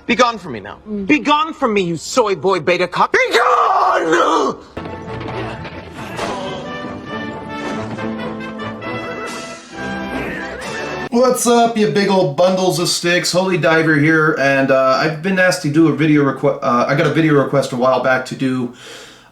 Be gone from me now. Be gone from me, you soy boy beta cock. Be gone! What's up, you big old bundles of sticks? Holy Diver here, and I've been asked to do a video request. I got a video request a while back to do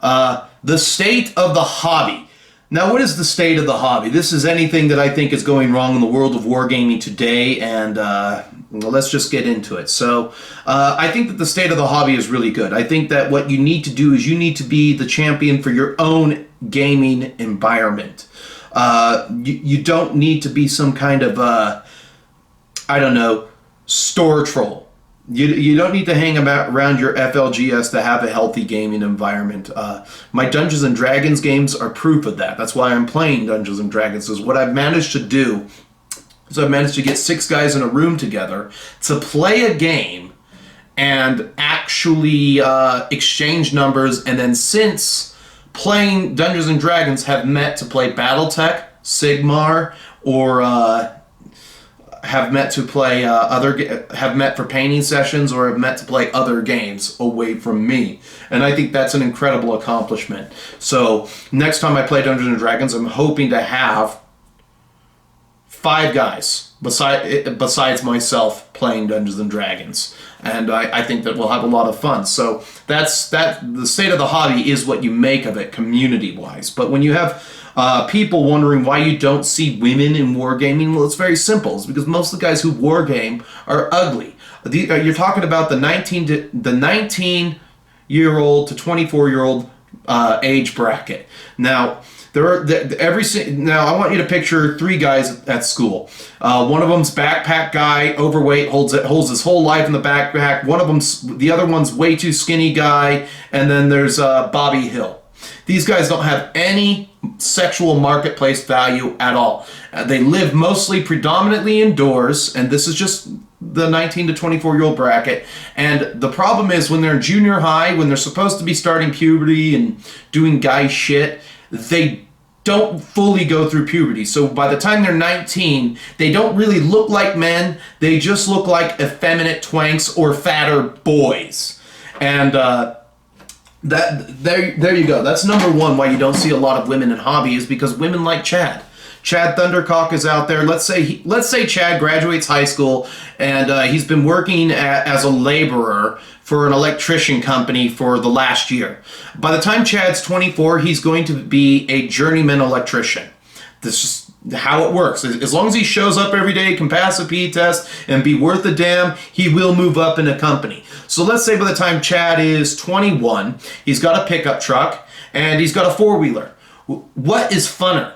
the state of the hobby. Now, what is the state of the hobby? This is anything that I think is going wrong in the world of wargaming today, and well, let's just get into it. So, I think that the state of the hobby is really good. I think that what you need to do is you need to be the champion for your own gaming environment. You don't need to be some kind of, I don't know, store troll. You don't need to hang around your FLGS to have a healthy gaming environment. My Dungeons & Dragons games are proof of that. That's why I'm playing Dungeons & Dragons, is what I've managed to do. So I've managed to get 6 guys in a room together to play a game and actually exchange numbers, and then since playing Dungeons & Dragons have met to play Battletech, Sigmar, or have met to play have met for painting sessions, or have met to play other games away from me. And I think that's an incredible accomplishment. So next time I play Dungeons & Dragons, I'm hoping to have 5 guys besides myself playing Dungeons & Dragons. And I think that we'll have a lot of fun. So that's the state of the hobby is what you make of it community-wise. But when you have people wondering why you don't see women in wargaming, well, it's very simple. It's because most of the guys who wargame are ugly. You're talking about the 19-year-old to 24-year-old age bracket. Now, now I want you to picture 3 guys at school. One of them's backpack guy, overweight, holds his whole life in the backpack. The other one's way too skinny guy, and then there's Bobby Hill. These guys don't have any sexual marketplace value at all. They live predominantly indoors, and this is just the 19 to 24-year-old bracket. And the problem is when they're in junior high, when they're supposed to be starting puberty and doing guy shit, they don't fully go through puberty. So by the time they're 19, they don't really look like men. They just look like effeminate twanks or fatter boys. And there you go. That's number 1 why you don't see a lot of women in hobby, is because women like Chad. Chad Thundercock is out there. Let's say Chad graduates high school and he's been working as a laborer for an electrician company for the last year. By the time Chad's 24, he's going to be a journeyman electrician. This is how it works. As long as he shows up every day, can pass a P test, and be worth a damn, he will move up in a company. So let's say by the time Chad is 21, he's got a pickup truck and he's got a 4-wheeler. What is funner?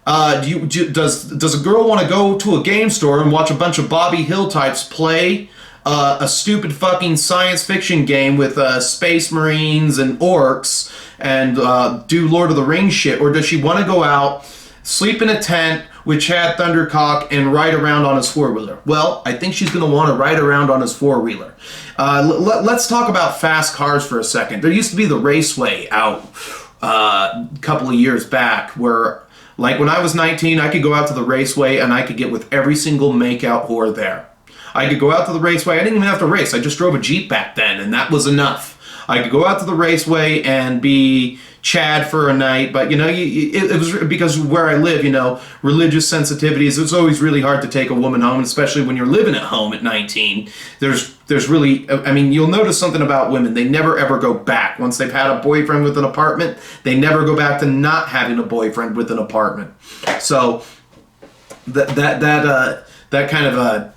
Does a girl want to go to a game store and watch a bunch of Bobby Hill types play a stupid fucking science fiction game with space marines and orcs and do Lord of the Rings shit? Or does she want to go out, sleep in a tent with Chad Thundercock, and ride around on his 4-wheeler? Well, I think she's going to want to ride around on his 4-wheeler. Let's talk about fast cars for a second. There used to be the Raceway out a couple of years back where, like, when I was 19, I could go out to the Raceway and I could get with every single make-out whore there. I could go out to the Raceway. I didn't even have to race. I just drove a Jeep back then, and that was enough. I could go out to the Raceway and be Chad for a night, but, you know, it was because where I live, you know, religious sensitivities, it's always really hard to take a woman home, especially when you're living at home at 19. There's really, I mean, you'll notice something about women. They never ever go back. Once they've had a boyfriend with an apartment, they never go back to not having a boyfriend with an apartment. So that kind of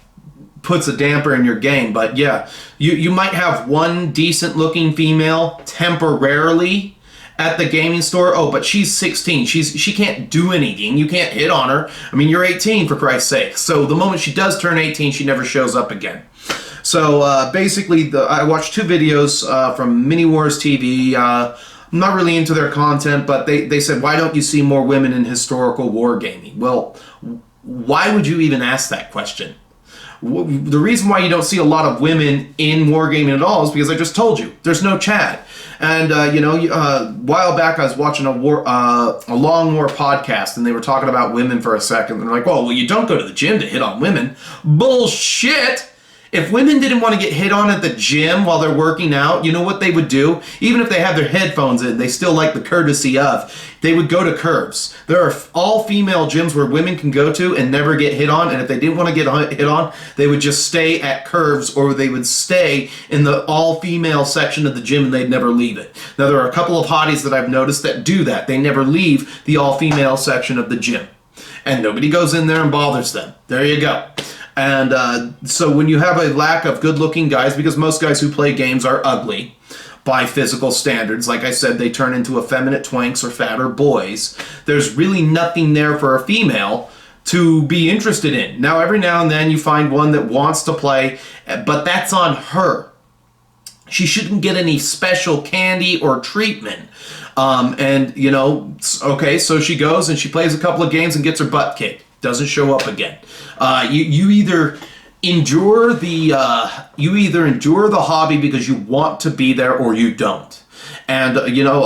puts a damper in your game. But yeah, you might have one decent looking female temporarily at the gaming store. Oh, but she's 16. She can't do anything. You can't hit on her. I mean, you're 18, for Christ's sake. So the moment she does turn 18, she never shows up again. So basically, I watched 2 videos from Mini Wars TV. I'm not really into their content, but they said, why don't you see more women in historical wargaming? Well, why would you even ask that question? The reason why you don't see a lot of women in wargaming at all is because I just told you, there's no Chad. And, a while back I was watching a Long War podcast, and they were talking about women for a second. They're like, well, you don't go to the gym to hit on women. Bullshit! If women didn't want to get hit on at the gym while they're working out, you know what they would do? Even if they have their headphones in, they still like the courtesy of, they would go to Curves. There are all-female gyms where women can go to and never get hit on, and if they didn't want to get hit on, they would just stay at Curves, or they would stay in the all-female section of the gym and they'd never leave it. Now, there are a couple of hotties that I've noticed that do that. They never leave the all-female section of the gym. And nobody goes in there and bothers them. There you go. And so when you have a lack of good-looking guys, because most guys who play games are ugly by physical standards, like I said, they turn into effeminate twanks or fatter boys, there's really nothing there for a female to be interested in. Now, every now and then you find one that wants to play, but that's on her. She shouldn't get any special candy or treatment. And, you know, okay, so she goes and she plays a couple of games and gets her butt kicked. Doesn't show up again. You either endure the hobby because you want to be there, or you don't. And you know,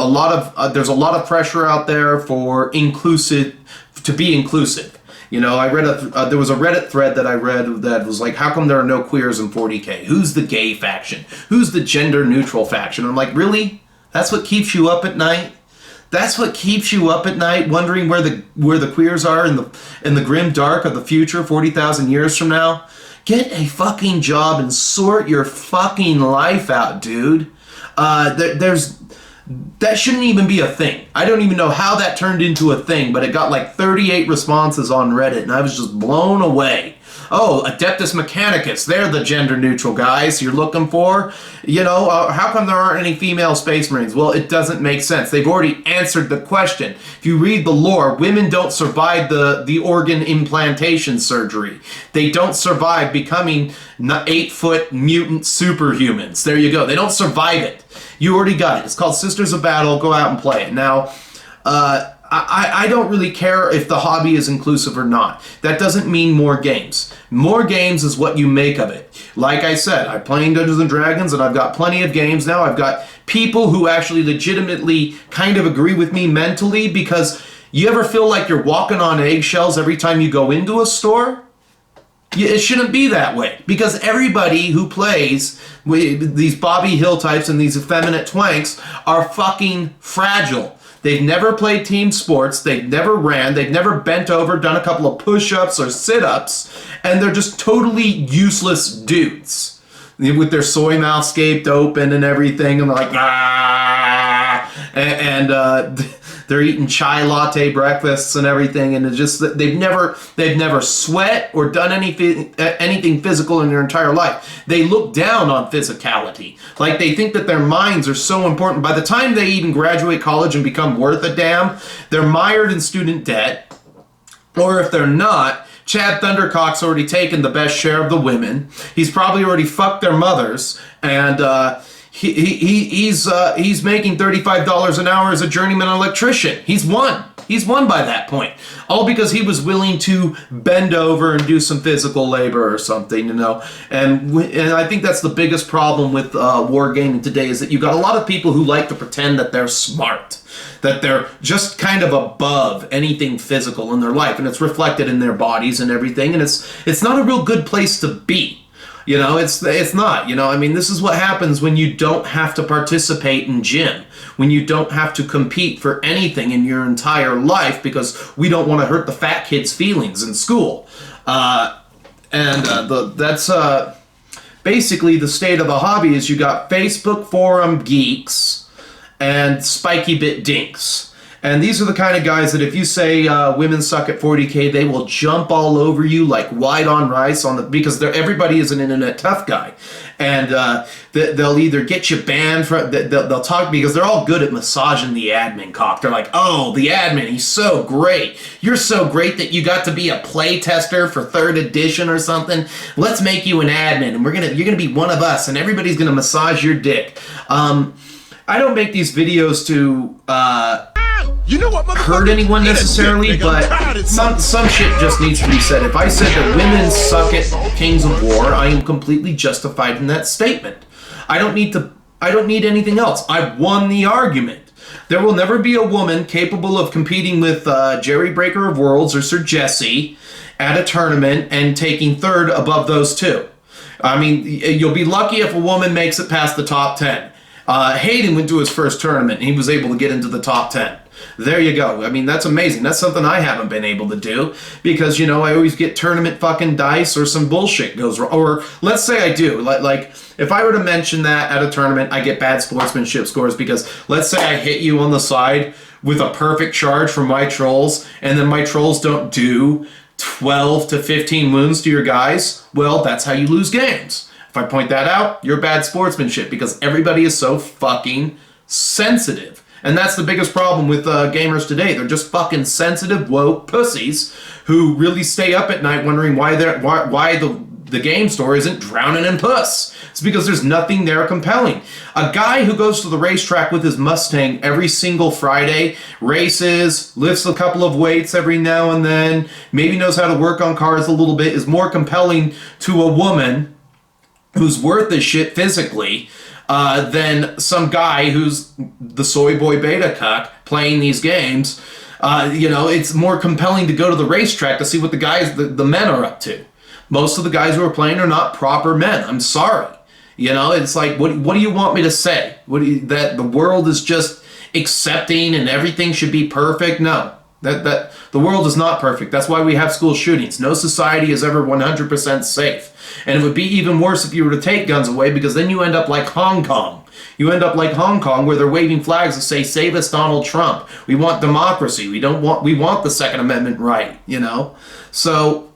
there's a lot of pressure out there for to be inclusive. You know, I read there was a Reddit thread that I read that was like, how come there are no queers in 40K? Who's the gay faction? Who's the gender neutral faction? I'm like, really? That's what keeps you up at night? That's what keeps you up at night, wondering where the queers are in the grim dark of the future, 40,000 years from now? Get a fucking job and sort your fucking life out, dude. That shouldn't even be a thing. I don't even know how that turned into a thing, but it got like 38 responses on Reddit, and I was just blown away. Oh, Adeptus Mechanicus, they're the gender-neutral guys you're looking for. You know, how come there aren't any female Space Marines? Well, it doesn't make sense. They've already answered the question. If you read the lore, women don't survive the organ implantation surgery. They don't survive becoming 8-foot mutant superhumans. There you go. They don't survive it. You already got it. It's called Sisters of Battle. Go out and play it. Now, I don't really care if the hobby is inclusive or not. That doesn't mean more games. More games is what you make of it. Like I said, I'm playing Dungeons & Dragons, and I've got plenty of games now. I've got people who actually legitimately kind of agree with me mentally, because you ever feel like you're walking on eggshells every time you go into a store? It shouldn't be that way, because everybody who plays with these Bobby Hill types and these effeminate twanks are fucking fragile. They've never played team sports, they've never ran, they've never bent over, done a couple of push-ups or sit-ups, and they're just totally useless dudes. With their soy mouth scaped open and everything, and they're like, ah! And they're eating chai latte breakfasts and everything, and it's just that they've never sweat or done anything physical in their entire life. They look down on physicality. Like, they think that their minds are so important. By the time they even graduate college and become worth a damn, they're mired in student debt. Or if they're not, Chad Thundercock's already taken the best share of the women. He's probably already fucked their mothers, and he's making $35 an hour as a journeyman electrician. He's won. He's won by that point. All because he was willing to bend over and do some physical labor or something, you know. And I think that's the biggest problem with wargaming today, is that you've got a lot of people who like to pretend that they're smart, that they're just kind of above anything physical in their life, and it's reflected in their bodies and everything, and it's not a real good place to be. You know, it's not, you know, I mean, this is what happens when you don't have to participate in gym, when you don't have to compete for anything in your entire life, because we don't want to hurt the fat kids' feelings in school. That's basically the state of the hobby. Is you got Facebook forum geeks and spiky bit dinks. And these are the kind of guys that if you say women suck at 40K, they will jump all over you like white on rice because everybody is an internet tough guy. And they'll either get you banned from, they'll talk, because they're all good at massaging the admin cock. They're like, oh, the admin, he's so great. You're so great that you got to be a play tester for 3rd edition or something. Let's make you an admin, and you're gonna be one of us, and everybody's gonna massage your dick. I don't make these videos to hurt anyone necessarily, but some shit just needs to be said. If I said that women suck at Kings of War, I am completely justified in that statement. I don't need anything else. I won the argument. There will never be a woman capable of competing with Jerry Breaker of Worlds or Sir Jesse at a tournament and taking 3rd above those two. I mean, you'll be lucky if a woman makes it past the top 10. Hayden went to his first tournament and he was able to get into the top 10. There you go. I mean, that's amazing. That's something I haven't been able to do because, you know, I always get tournament fucking dice or some bullshit goes wrong. Or let's say I do. Like, if I were to mention that at a tournament, I get bad sportsmanship scores because let's say I hit you on the side with a perfect charge from my trolls and then my trolls don't do 12 to 15 wounds to your guys. Well, that's how you lose games. If I point that out, you're bad sportsmanship because everybody is so fucking sensitive. And that's the biggest problem with gamers today. They're just fucking sensitive, woke pussies who really stay up at night wondering why the game store isn't drowning in puss. It's because there's nothing there compelling. A guy who goes to the racetrack with his Mustang every single Friday, races, lifts a couple of weights every now and then, maybe knows how to work on cars a little bit, is more compelling to a woman who's worth this shit physically than some guy who's the soy boy beta cuck playing these games. You know, it's more compelling to go to the racetrack to see what the men are up to. Most of the guys who are playing are not proper men. I'm sorry. You know, it's like, what do you want me to say? That the world is just accepting and everything should be perfect? No. That the world is not perfect. That's why we have school shootings. No society is ever 100% safe. And it would be even worse if you were to take guns away because then you end up like Hong Kong. You end up like Hong Kong where they're waving flags that say, "Save us, Donald Trump. We want democracy. We want the Second Amendment right," you know? So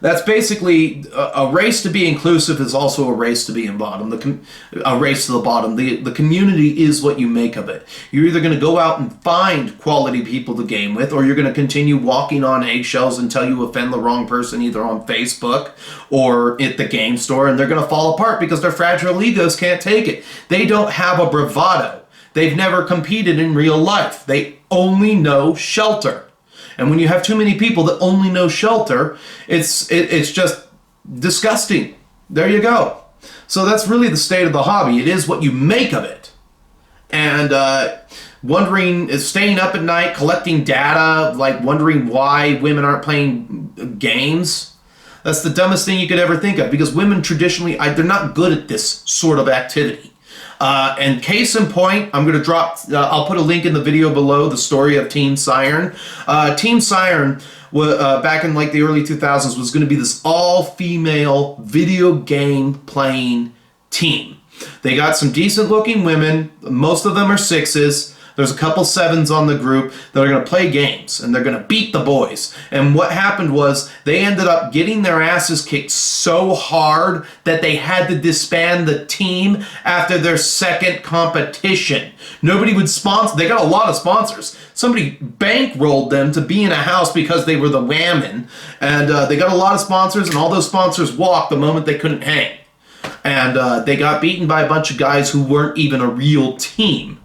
that's basically a race to be inclusive is also a race to be in bottom. A race to the bottom. The community is what you make of it. You're either going to go out and find quality people to game with, or you're going to continue walking on eggshells until you offend the wrong person, either on Facebook or at the game store, and they're going to fall apart because their fragile egos can't take it. They don't have a bravado. They've never competed in real life. They only know shelter. And when you have too many people that only know shelter, it's just disgusting. There you go. So that's really the state of the hobby. It is what you make of it. And staying up at night, collecting data, like wondering why women aren't playing games. That's the dumbest thing you could ever think of because women traditionally, they're not good at this sort of activity. And case in point, I'm going to I'll put a link in the video below, the story of Team Siren. Team Siren, back in like the early 2000s, was going to be this all-female video game playing team. They got some decent looking women. Most of them are 6s. There's a couple 7s on the group that are going to play games, and they're going to beat the boys. And what happened was they ended up getting their asses kicked so hard that they had to disband the team after their second competition. Nobody would sponsor. They got a lot of sponsors. Somebody bankrolled them to be in a house because they were the whammon. And they got a lot of sponsors, and all those sponsors walked the moment they couldn't hang. And they got beaten by a bunch of guys who weren't even a real team.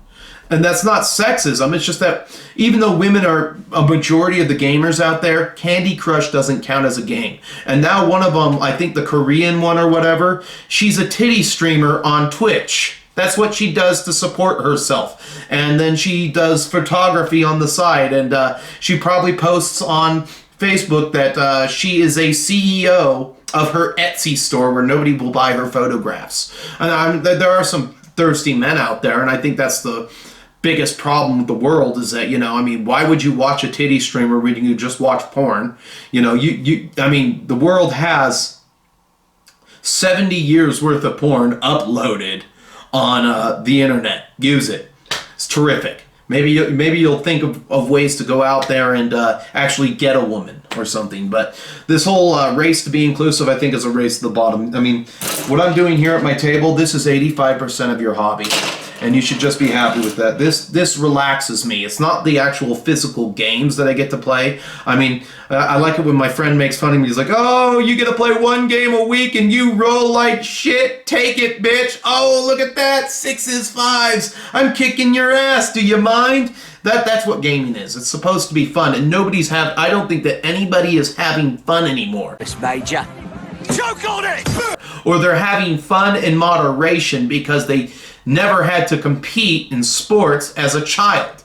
And that's not sexism, it's just that even though women are a majority of the gamers out there, Candy Crush doesn't count as a game. And now one of them, I think the Korean one or whatever, she's a titty streamer on Twitch. That's what she does to support herself. And then she does photography on the side, and she probably posts on Facebook that she is a CEO of her Etsy store where nobody will buy her photographs. And there are some thirsty men out there, and I think that's the biggest problem with the world is that, you know, I mean, why would you watch a titty streamer when you just watch porn? You know, I mean, the world has 70 years worth of porn uploaded on the internet. Use it. It's terrific. Maybe you'll think of ways to go out there and actually get a woman or something. But this whole race to be inclusive, I think, is a race to the bottom. I mean, what I'm doing here at my table, this is 85% of your hobby. And you should just be happy with that. This relaxes me. It's not the actual physical games that I get to play. I mean, I like it when my friend makes fun of me. He's like, "Oh, you get to play one game a week and you roll like shit. Take it, bitch. Oh, look at that. 6s, 5s. I'm kicking your ass. Do you mind?" That's what gaming is. It's supposed to be fun. And I don't think that anybody is having fun anymore. It's major. Choke on it! Or they're having fun in moderation because they never had to compete in sports as a child.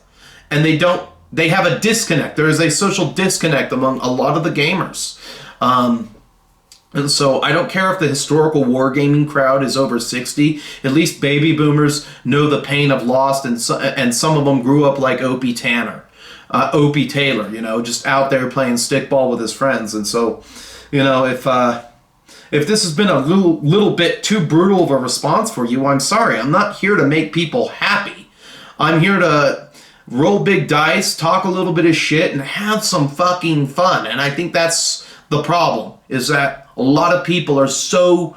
And they have a disconnect. There is a social disconnect among a lot of the gamers. And so I don't care if the historical wargaming crowd is over 60. At least baby boomers know the pain of loss, and some of them grew up like Opie Taylor, just out there playing stickball with his friends. And so, if this has been a little bit too brutal of a response for you, I'm sorry. I'm not here to make people happy. I'm here to roll big dice, talk a little bit of shit, and have some fucking fun. And I think that's the problem, is that a lot of people are so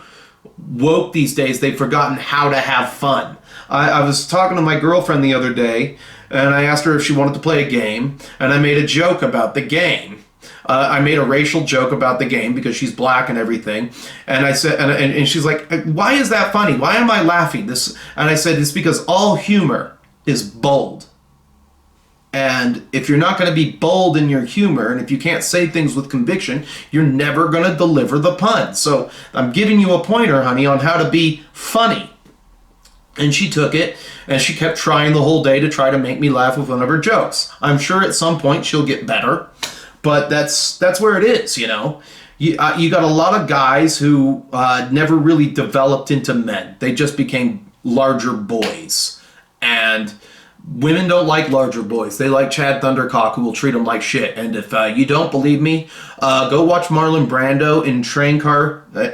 woke these days, they've forgotten how to have fun. I was talking to my girlfriend the other day, and I asked her if she wanted to play a game, and I made a joke about the game. I made a racial joke about the game because she's black and everything, and I said, and she's like, "Why is that funny? Why am I laughing?" And I said, "It's because all humor is bold, and if you're not going to be bold in your humor, and if you can't say things with conviction, you're never going to deliver the pun. So I'm giving you a pointer, honey, on how to be funny." And she took it, and she kept trying the whole day to try to make me laugh with one of her jokes. I'm sure at some point she'll get better. But that's where it is, You got a lot of guys who never really developed into men. They just became larger boys. And women don't like larger boys. They like Chad Thundercock, who will treat them like shit. And if you don't believe me, go watch Marlon Brando in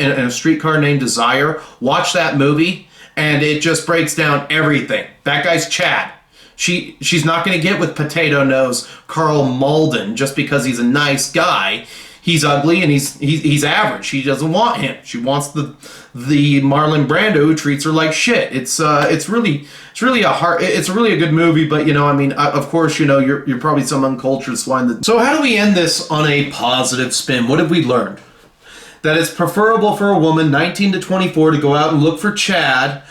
a streetcar named Desire. Watch that movie, and it just breaks down everything. That guy's Chad. She's not going to get with potato nose Carl Malden just because he's a nice guy. He's ugly and he's average. She doesn't want him. She wants the Marlon Brando who treats her like shit. It's really a good movie, but of course, you're probably some uncultured swine. So how do we end this on a positive spin? What have we learned? That it's preferable for a woman 19 to 24 to go out and look for Chad,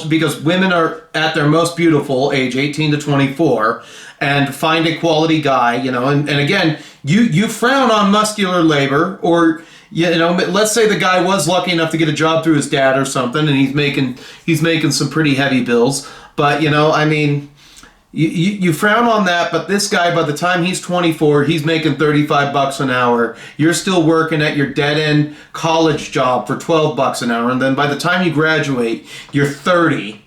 because women are at their most beautiful age 18 to 24, and find a quality guy, and again, you frown on muscular labor, or let's say the guy was lucky enough to get a job through his dad or something, and he's making some pretty heavy bills, but you frown on that, but this guy, by the time he's 24, he's making $35 an hour. You're still working at your dead-end college job for $12 an hour, and then by the time you graduate, you're 30,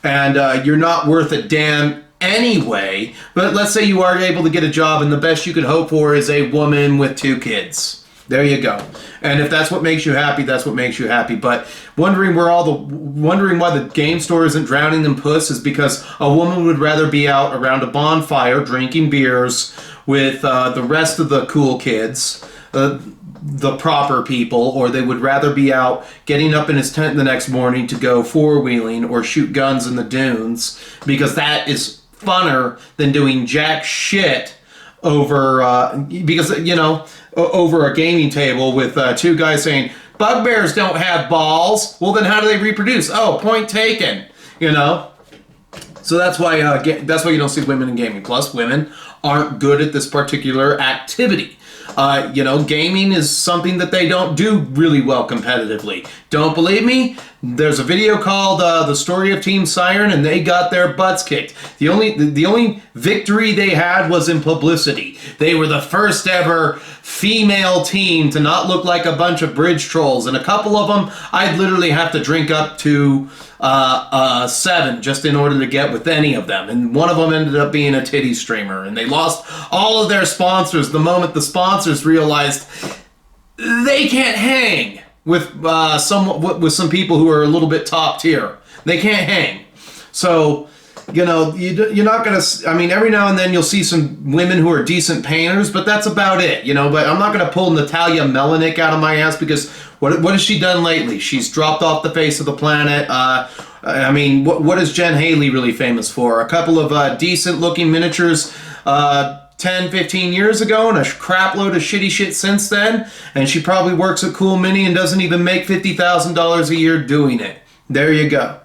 and you're not worth a damn anyway. But let's say you are able to get a job, and the best you could hope for is a woman with 2 kids. There you go. And if that's what makes you happy, that's what makes you happy. But wondering why the game store isn't drowning in puss is because a woman would rather be out around a bonfire drinking beers with the rest of the cool kids, the proper people, or they would rather be out getting up in his tent the next morning to go four-wheeling or shoot guns in the dunes, because that is funner than doing jack shit over over a gaming table with 2 guys saying, "Bugbears don't have balls." Well, then how do they reproduce? Oh, point taken. So that's why you don't see women in gaming. Plus, women aren't good at this particular activity. Gaming is something that they don't do really well competitively. Don't believe me? There's a video called The Story of Team Siren, and they got their butts kicked. The only victory they had was in publicity. They were the first ever female team to not look like a bunch of bridge trolls, and a couple of them I'd literally have to drink up to 7 just in order to get with any of them. And one of them ended up being a titty streamer, and they lost all of their sponsors the moment the sponsors realized they can't hang with some people who are a little bit top tier. They can't hang. So, you're not going to, every now and then you'll see some women who are decent painters, but that's about it, but I'm not going to pull Natalia Melanick out of my ass, because what has she done lately? She's dropped off the face of the planet. What is Jen Haley really famous for? A couple of decent looking miniatures 10, 15 years ago, and a crap load of shitty shit since then, and she probably works at Cool Mini and doesn't even make $50,000 a year doing it. There you go.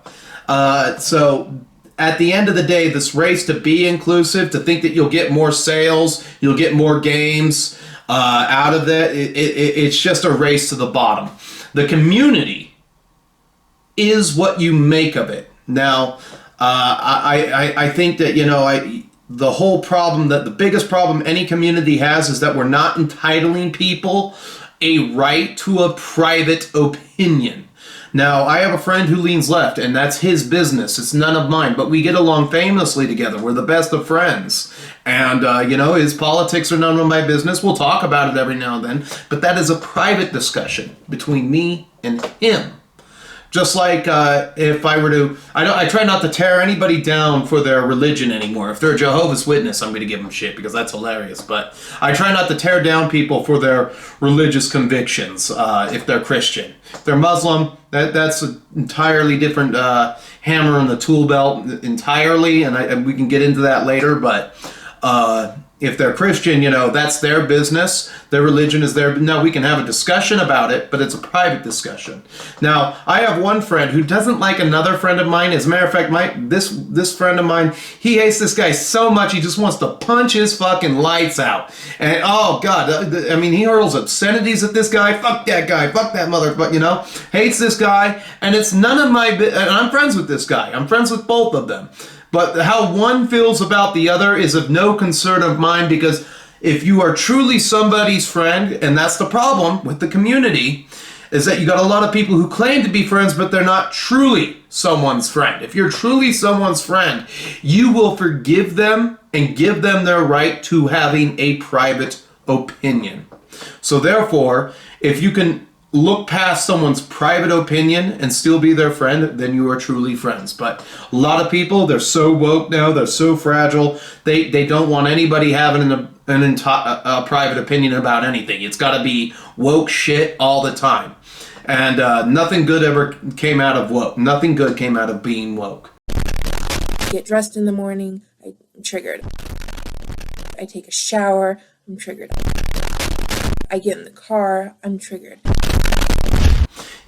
So at the end of the day, this race to be inclusive, to think that you'll get more sales, you'll get more games out of that, it's just a race to the bottom. The community is what you make of it. Now, I think that, the whole problem, that the biggest problem any community has, is that we're not entitling people a right to a private opinion. Now, I have a friend who leans left, and that's his business. It's none of mine, but we get along famously together. We're the best of friends. And, his politics are none of my business. We'll talk about it every now and then, but that is a private discussion between me and him. Just like if I were to, I try not to tear anybody down for their religion anymore. If they're a Jehovah's Witness, I'm going to give them shit because that's hilarious. But I try not to tear down people for their religious convictions if they're Christian. If they're Muslim, that's an entirely different hammer in the tool belt entirely, and we can get into that later. But if they're Christian, that's their business. Their religion is their... Now, we can have a discussion about it, but it's a private discussion. Now, I have one friend who doesn't like another friend of mine. As a matter of fact, this friend of mine, he hates this guy so much, he just wants to punch his fucking lights out. And, oh, God, he hurls obscenities at this guy. Fuck that guy. Fuck that motherfucker, Hates this guy. And it's none of my... And I'm friends with this guy. I'm friends with both of them. But how one feels about the other is of no concern of mine, because if you are truly somebody's friend, and that's the problem with the community, is that you got a lot of people who claim to be friends, but they're not truly someone's friend. If you're truly someone's friend, you will forgive them and give them their right to having a private opinion. So therefore, if you can look past someone's private opinion and still be their friend, then you are truly friends. But a lot of people, they're so woke now, they're so fragile, they don't want anybody having a private opinion about anything. It's got to be woke shit all the time. And nothing good ever came out of woke. Nothing good came out of being woke. I get dressed in the morning, I'm triggered. I take a shower, I'm triggered. I get in the car, I'm triggered.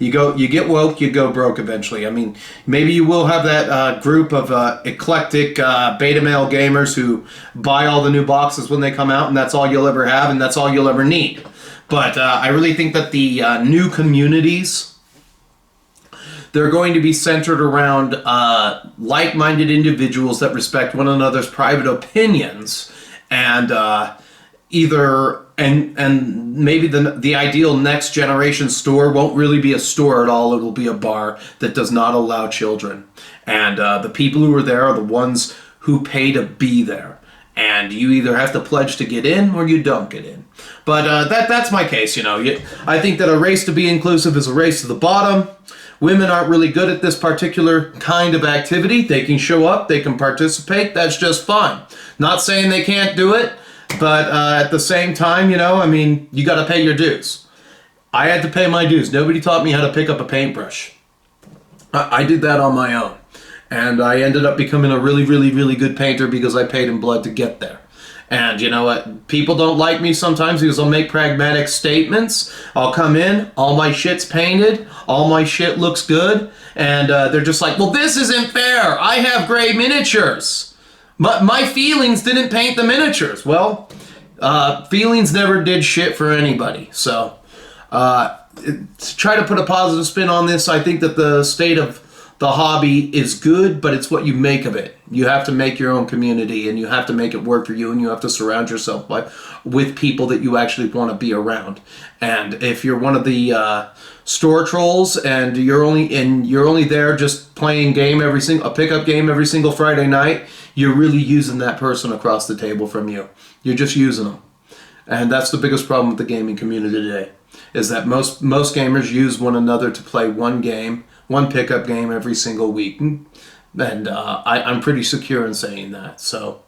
You get woke, you go broke eventually. Maybe you will have that group of eclectic beta male gamers who buy all the new boxes when they come out, and that's all you'll ever have, and that's all you'll ever need. But I really think that the new communities, they're going to be centered around like-minded individuals that respect one another's private opinions, and and maybe the ideal next generation store won't really be a store at all. It'll be a bar that does not allow children. And the people who are there are the ones who pay to be there. And you either have to pledge to get in or you don't get in. But that's my case, I think that a race to be inclusive is a race to the bottom. Women aren't really good at this particular kind of activity. They can show up, they can participate, that's just fine. Not saying they can't do it. But at the same time, you got to pay your dues. I had to pay my dues. Nobody taught me how to pick up a paintbrush. I did that on my own. And I ended up becoming a really, really, really good painter because I paid in blood to get there. And you know what? People don't like me sometimes because I'll make pragmatic statements. I'll come in, all my shit's painted, all my shit looks good, and they're just like, well, this isn't fair. I have gray miniatures. But my feelings didn't paint the miniatures. Well, feelings never did shit for anybody. So, to try to put a positive spin on this, I think that the state of the hobby is good, but it's what you make of it. You have to make your own community, and you have to make it work for you, and you have to surround yourself with people that you actually want to be around. And if you're one of the store trolls and you're only there just playing a pickup game every single Friday night, you're really using that person across the table from you. You're just using them. And that's the biggest problem with the gaming community today, is that most gamers use one another to play one pickup game every single week. And I'm pretty secure in saying that. So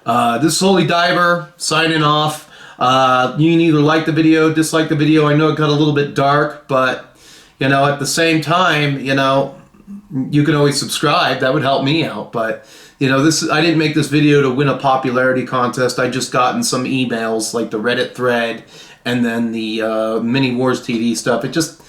this is Holy Diver signing off. You can either like the video, dislike the video. I know it got a little bit dark, but at the same time, you can always subscribe. That would help me out. But I didn't make this video to win a popularity contest. I just gotten some emails, like the Reddit thread and then the Mini Wars TV stuff. It just,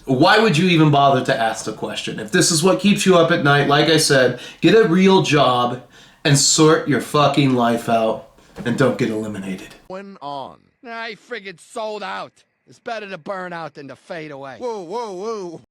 why would you even bother to ask the question? If this is what keeps you up at night, like I said, get a real job and sort your fucking life out and don't get eliminated. On. I figured sold out. It's better to burn out than to fade away. Whoa, whoa, whoa.